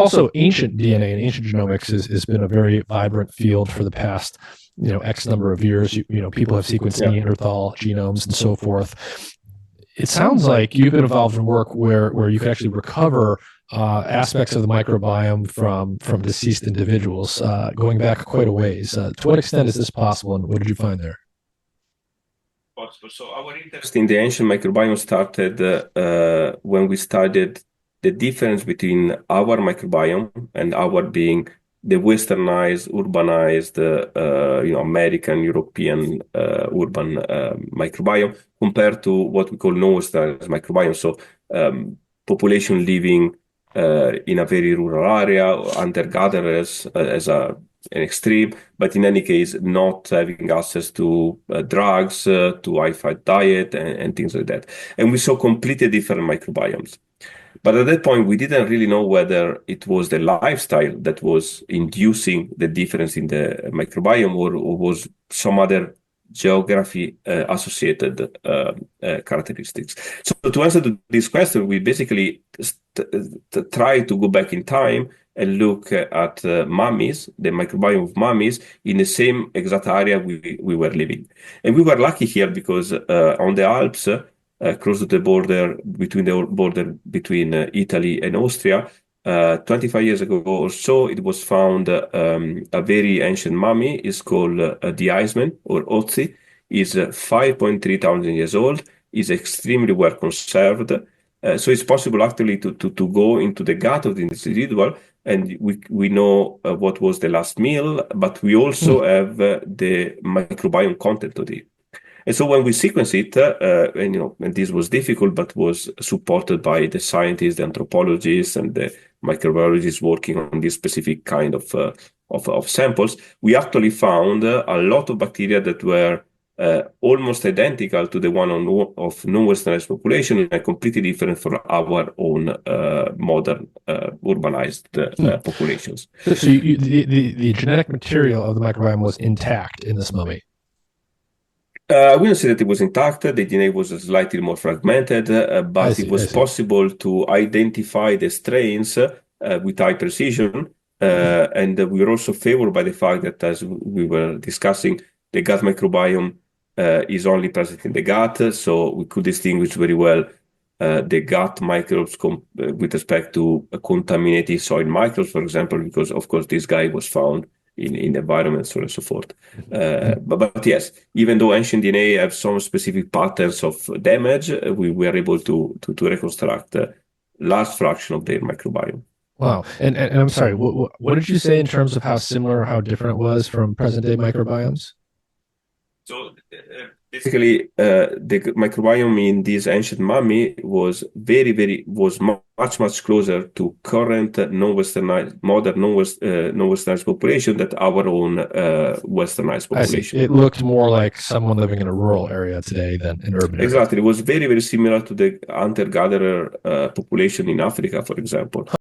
also ancient DNA and ancient genomics has been a very vibrant field for the past, X number of years. People have sequenced Neanderthal genomes and so forth. It sounds like you've been involved in work where you can actually recover aspects of the microbiome from deceased individuals, going back quite a ways. To what extent is this possible, and what did you find there? So our interest in the ancient microbiome started when we studied the difference between our microbiome and our being the westernized, urbanized, American, European urban microbiome compared to what we call non-westernized microbiome. So population living in a very rural area, hunter-gatherers as an extreme, but in any case, not having access to drugs, to high-fat diet, and things like that. And we saw completely different microbiomes. But at that point, we didn't really know whether it was the lifestyle that was inducing the difference in the microbiome or was some other geography associated characteristics. So to answer to this question, we basically try to go back in time and look at mummies, the microbiome of mummies, in the same exact area we were living. And we were lucky here because on the Alps, close to the border between Italy and Austria, 25 years ago or so, it was found a very ancient mummy. It's called the Iceman or Ötzi. Is 5.3 thousand years old. Is extremely well conserved. So it's possible actually to go into the gut of the individual, and we know what was the last meal, but we also have the microbiome content of it. And so when we sequence it, and this was difficult, but was supported by the scientists, the anthropologists, and the microbiologists working on this specific kind of samples, we actually found a lot of bacteria that were almost identical to the one of non-westernized population and completely different from our own modern urbanized populations. So the genetic material of the microbiome was intact in this mummy? I wouldn't say that it was intact. The DNA was slightly more fragmented, but it was possible to identify the strains with high precision. And we were also favored by the fact that, as we were discussing, the gut microbiome is only present in the gut, so we could distinguish very well the gut microbes with respect to contaminated soil microbes, for example, because, of course, this guy was found in environments, so on and so forth. But yes, even though ancient DNA have some specific patterns of damage, we were able to reconstruct a large fraction of their microbiome. Wow. And I'm sorry, what did you say in terms of how similar or how different it was from present-day microbiomes? So basically, the microbiome in this ancient mummy was much closer to current modern non-westernized population than our own westernized population. It looked more like someone living in a rural area today than an urban area. Exactly. It was very similar to the hunter-gatherer population in Africa, for example.